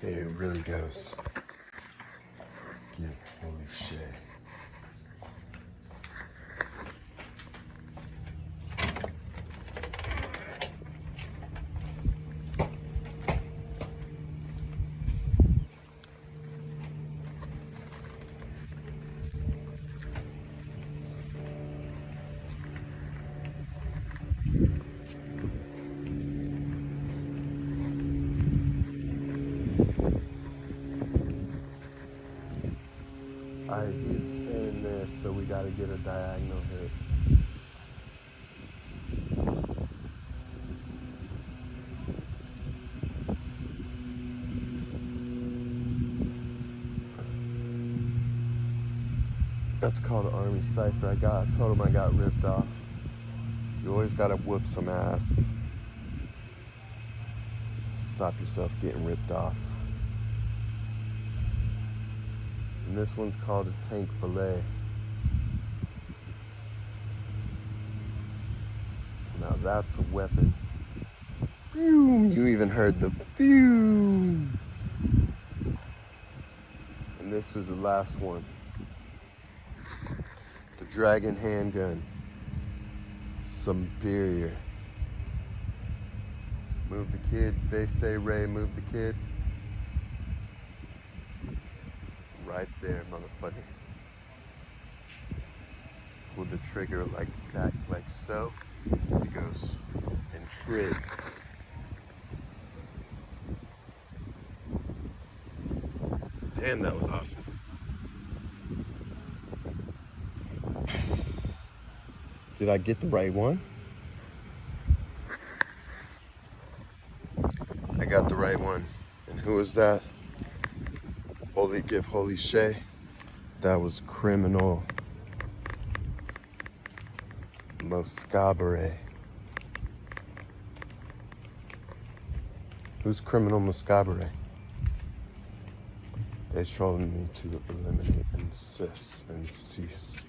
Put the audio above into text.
There it really goes. Give holy shit. Alright, he's staying there, so we gotta get a diagonal hit. That's called an Army Cypher. I told him I got ripped off. You always gotta whoop some ass. Stop yourself getting ripped off. And this one's called a tank fillet. Now that's a weapon. Boom! You even heard the boom. And this was the last one. The Dragon handgun. Superior. Move the kid. They say Ray, move the kid. Right there, motherfucker. Pull the trigger like that, like so. He goes and trig. Damn, that was awesome. Did I get the right one? I got the right one. And who was that? Holy Shay. That was Criminal Moscabere. Who's Criminal Moscabere? They told me to eliminate and cease.